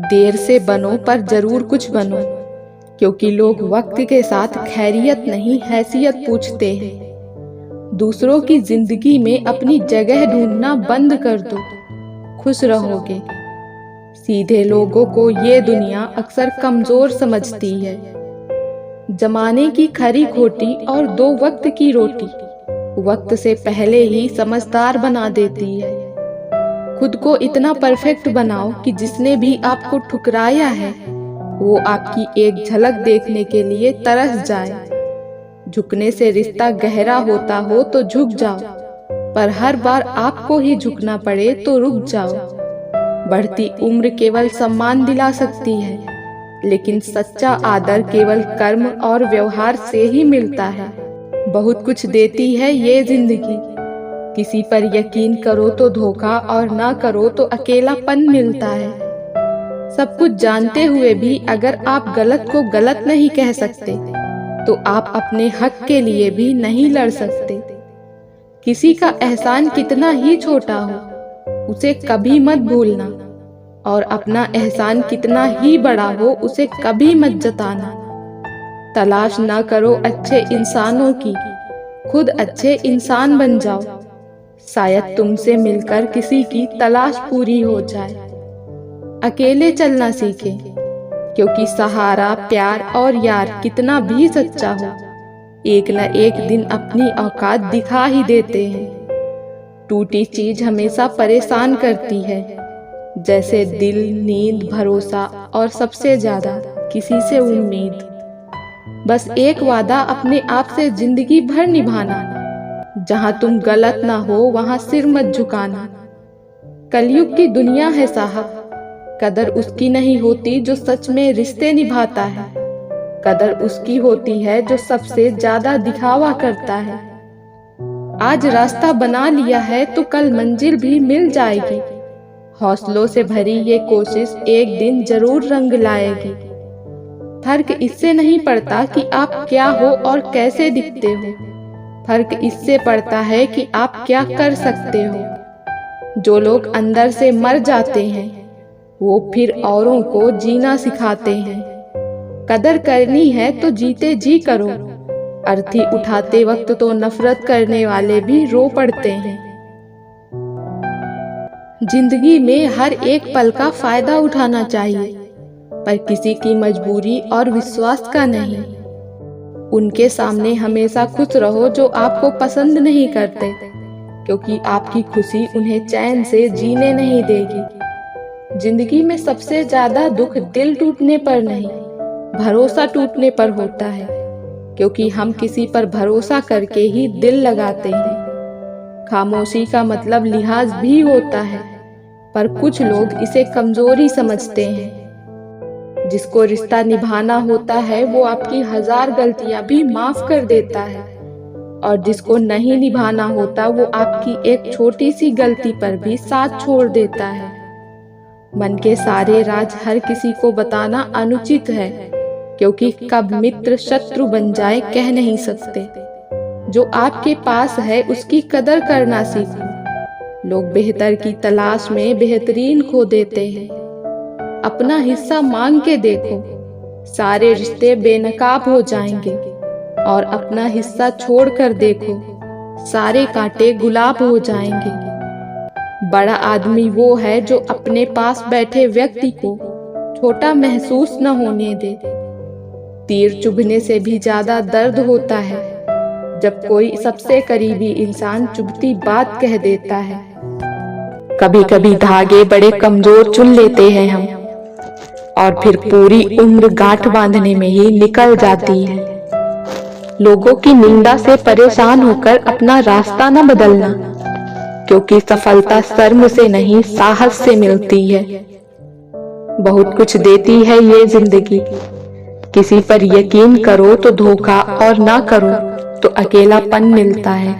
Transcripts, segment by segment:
देर से बनो पर जरूर कुछ बनो, क्योंकि लोग वक्त के साथ खैरियत नहीं हैसियत पूछते हैं। दूसरों की जिंदगी में अपनी जगह ढूंढना बंद कर दो, खुश रहोगे। सीधे लोगों को ये दुनिया अक्सर कमजोर समझती है। जमाने की खरी खोटी और दो वक्त की रोटी वक्त से पहले ही समझदार बना देती है। खुद को इतना परफेक्ट बनाओ कि जिसने भी आपको ठुकराया है वो आपकी एक झलक देखने के लिए तरस जाए। झुकने से रिश्ता गहरा होता हो तो झुक जाओ, पर हर बार आपको ही झुकना पड़े तो रुक जाओ। बढ़ती उम्र केवल सम्मान दिला सकती है, लेकिन सच्चा आदर केवल कर्म और व्यवहार से ही मिलता है। बहुत कुछ देती है ये जिंदगी, किसी पर यकीन करो तो धोखा और ना करो तो अकेलापन मिलता है। सब कुछ जानते हुए भी अगर आप गलत को गलत नहीं कह सकते तो आप अपने हक के लिए भी नहीं लड़ सकते। किसी का एहसान कितना ही छोटा हो उसे कभी मत भूलना, और अपना एहसान कितना ही बड़ा हो उसे कभी मत जताना। तलाश ना करो अच्छे इंसानों की, खुद अच्छे इंसान बन जाओ। शायद तुमसे मिलकर किसी की तलाश पूरी हो जाए। अकेले चलना सीखें, क्योंकि सहारा प्यार और यार कितना भी सच्चा हो एक न एक दिन अपनी औकात दिखा ही देते हैं। टूटी चीज हमेशा परेशान करती है, जैसे दिल, नींद, भरोसा और सबसे ज्यादा किसी से उम्मीद। बस एक वादा अपने आप से जिंदगी भर निभाना, जहां तुम गलत ना हो वहां सिर मत झुकाना। कलयुग की दुनिया है साहब, कदर उसकी नहीं होती जो सच में रिश्ते निभाता है। कदर उसकी होती है जो सबसे ज्यादा दिखावा करता है। आज रास्ता बना लिया है तो कल मंजिल भी मिल जाएगी। हौसलों से भरी ये कोशिश एक दिन जरूर रंग लाएगी। फर्क इससे नहीं पड़ता कि आप क्या हो और कैसे दिखते हो, फर्क इससे पड़ता है कि आप क्या कर सकते हो। जो लोग अंदर से मर जाते हैं वो फिर औरों को जीना सिखाते हैं। कदर करनी है तो जीते जी करो, अर्थी उठाते वक्त तो नफरत करने वाले भी रो पड़ते हैं। जिंदगी में हर एक पल का फायदा उठाना चाहिए, पर किसी की मजबूरी और विश्वास का नहीं। उनके सामने हमेशा खुश रहो जो आपको पसंद नहीं करते, क्योंकि आपकी खुशी उन्हें चैन से जीने नहीं देगी। जिंदगी में सबसे ज्यादा दुख दिल टूटने पर नहीं, भरोसा टूटने पर होता है, क्योंकि हम किसी पर भरोसा करके ही दिल लगाते हैं। खामोशी का मतलब लिहाज भी होता है, पर कुछ लोग इसे कमजोरी समझते हैं। जिसको रिश्ता निभाना होता है वो आपकी 1000 गलतियां भी माफ कर देता है, और जिसको नहीं निभाना होता वो आपकी एक छोटी सी गलती पर भी साथ छोड़ देता है। मन के सारे राज हर किसी को बताना अनुचित है, क्योंकि कब मित्र शत्रु बन जाए कह नहीं सकते। जो आपके पास है उसकी कदर करना सीखो। लोग बेहतर की तलाश में बेहतरीन खो देते हैं। अपना हिस्सा मांग के देखो, सारे रिश्ते बेनकाब हो जाएंगे, और अपना हिस्सा छोड़ कर देखो, सारे कांटे गुलाब हो जाएंगे। बड़ा आदमी वो है जो अपने पास बैठे व्यक्ति को छोटा महसूस न होने दे। तीर चुभने से भी ज्यादा दर्द होता है जब कोई सबसे करीबी इंसान चुभती बात कह देता है। कभी कभी धागे बड़े कमजोर चुन लेते हैं हम, और फिर पूरी उम्र गांठ बांधने में ही निकल जाती है। लोगों की निंदा से परेशान होकर अपना रास्ता न बदलना, क्योंकि सफलता शर्म से नहीं साहस से मिलती है। बहुत कुछ देती है ये जिंदगी, किसी पर यकीन करो तो धोखा और ना करो तो अकेलापन मिलता है।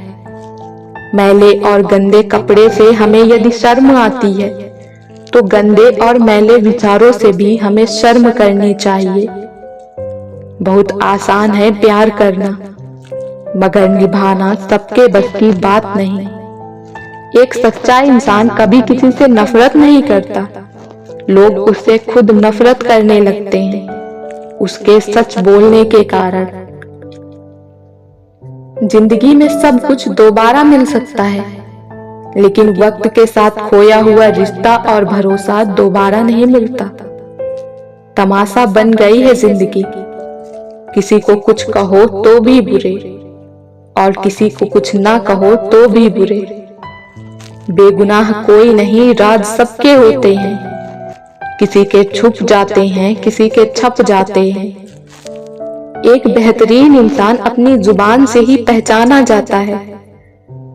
मैले और गंदे कपड़े से हमें यदि शर्म आती है तो गंदे और मैले विचारों से भी हमें शर्म करनी चाहिए। बहुत आसान है प्यार करना, मगर निभाना सबके बस की बात नहीं। एक सच्चा इंसान कभी किसी से नफरत नहीं करता, लोग उससे खुद नफरत करने लगते हैं, उसके सच बोलने के कारण। जिंदगी में सब कुछ दोबारा मिल सकता है, लेकिन वक्त के साथ खोया हुआ रिश्ता और भरोसा दोबारा नहीं मिलता। तमाशा बन गई है जिंदगी, किसी को कुछ कहो तो भी बुरे, और किसी को कुछ ना कहो तो भी बुरे। बेगुनाह कोई नहीं, राज सबके होते हैं, किसी के छुप जाते हैं, किसी के छप जाते हैं। एक बेहतरीन इंसान अपनी जुबान से ही पहचाना जाता है,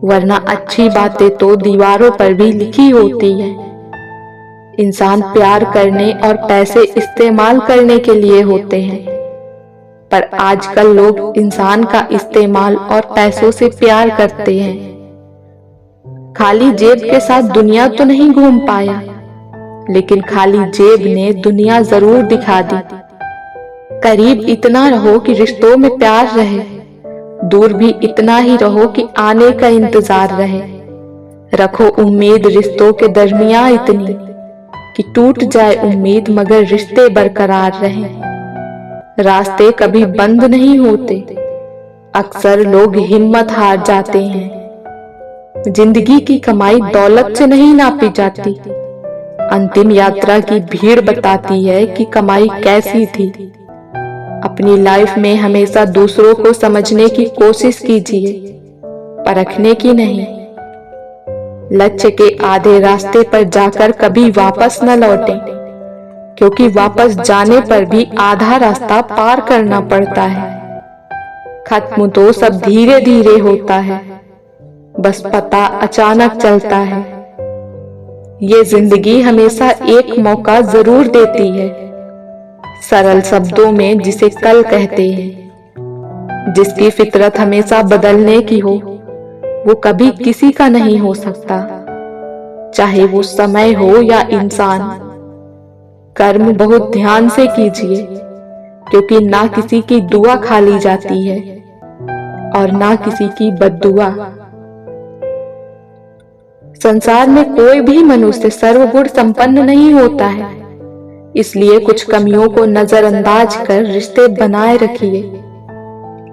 वरना अच्छी बातें तो दीवारों पर भी लिखी होती है। इंसान प्यार करने और पैसे इस्तेमाल करने के लिए होते हैं, पर आजकल लोग इंसान का इस्तेमाल और पैसों से प्यार करते हैं। खाली जेब के साथ दुनिया तो नहीं घूम पाया, लेकिन खाली जेब ने दुनिया जरूर दिखा दी। करीब इतना रहो कि रिश्तों में प्यार रहे, दूर भी इतना ही रहो कि आने का इंतजार रहे। रखो उम्मीद रिश्तों के दरमियां इतनी कि टूट जाए उम्मीद मगर रिश्ते बरकरार रहे। रास्ते कभी बंद नहीं होते, अक्सर लोग हिम्मत हार जाते हैं। जिंदगी की कमाई दौलत से नहीं नापी जाती, अंतिम यात्रा की भीड़ बताती है कि कमाई कैसी थी। अपनी लाइफ में हमेशा दूसरों को समझने की कोशिश कीजिए, परखने की नहीं। लक्ष्य के आधे रास्ते पर जाकर कभी वापस न लौटें, क्योंकि वापस जाने पर भी आधा रास्ता पार करना पड़ता है। खत्म तो सब धीरे धीरे होता है, बस पता अचानक चलता है। ये जिंदगी हमेशा एक मौका जरूर देती है, सरल शब्दों में जिसे कल कहते हैं। जिसकी फितरत हमेशा बदलने की हो, वो कभी किसी का नहीं हो सकता, चाहे वो समय हो या इंसान। कर्म बहुत ध्यान से कीजिए, क्योंकि ना किसी की दुआ खाली जाती है और ना किसी की बद्दुआ। संसार में कोई भी मनुष्य सर्वगुण संपन्न नहीं होता है, इसलिए कुछ कमियों को नजरअंदाज कर रिश्ते बनाए रखिए।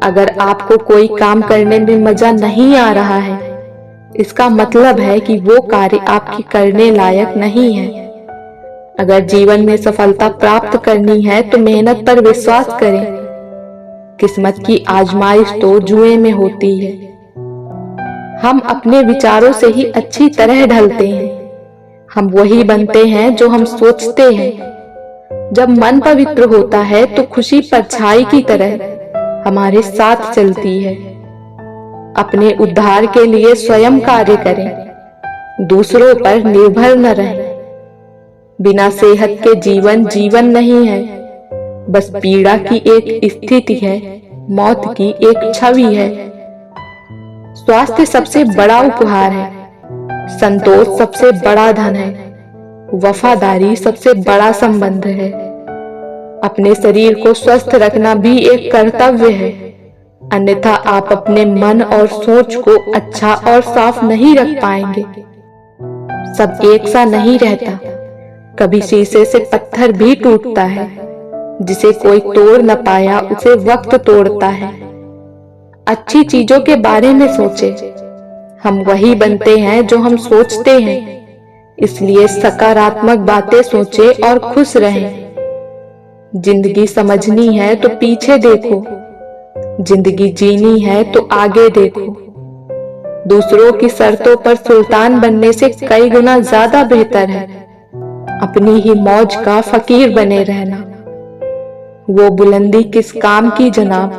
अगर आपको कोई काम करने में मजा नहीं आ रहा है, इसका मतलब है कि वो कार्य आपके करने लायक नहीं है। अगर जीवन में सफलता प्राप्त करनी है तो मेहनत पर विश्वास करें। किस्मत की आजमाइश तो जुए में होती है। हम अपने विचारों से ही अच्छी तरह ढलते हैं। हम वही बनते हैं जो हम सोचते हैं। जब मन पवित्र होता है तो खुशी परछाई की तरह हमारे साथ चलती है। अपने उद्धार के लिए स्वयं कार्य करें, दूसरों पर निर्भर न रहें। बिना सेहत के जीवन जीवन नहीं है, बस पीड़ा की एक स्थिति है, मौत की एक छवि है। स्वास्थ्य सबसे बड़ा उपहार है, संतोष सबसे बड़ा धन है, वफादारी सबसे बड़ा संबंध है। अपने शरीर को स्वस्थ रखना भी एक कर्तव्य है, अन्यथा आप अपने मन और सोच को अच्छा और साफ नहीं रख पाएंगे। सब एक सा नहीं रहता, कभी शीशे से पत्थर भी टूटता है, जिसे कोई तोड़ न पाया उसे वक्त तोड़ता है। अच्छी चीजों के बारे में सोचे, हम वही बनते हैं जो हम सोचते हैं, इसलिए सकारात्मक बातें सोचे और खुश रहें। जिंदगी समझनी है तो पीछे देखो, जिंदगी जीनी है तो आगे देखो। दूसरों की शर्तों पर सुल्तान बनने से कई गुना ज्यादा बेहतर है अपनी ही मौज का फकीर बने रहना। वो बुलंदी किस काम की जनाब,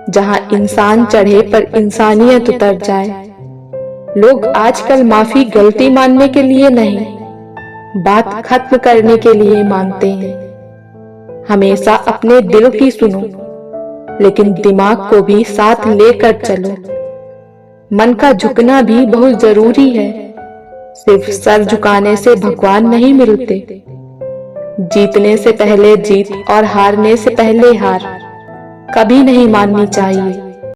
जहां इंसान चढ़े पर इंसानियत उतर जाए। लोग आजकल माफी गलती मानने के लिए नहीं, बात खत्म करने के लिए मांगते हैं। हमेशा अपने दिल की सुनो, लेकिन दिमाग को भी साथ लेकर चलो। मन का झुकना भी बहुत जरूरी है, सिर्फ सर झुकाने से भगवान नहीं मिलते। जीतने से पहले जीत और हारने से पहले हार कभी नहीं माननी चाहिए।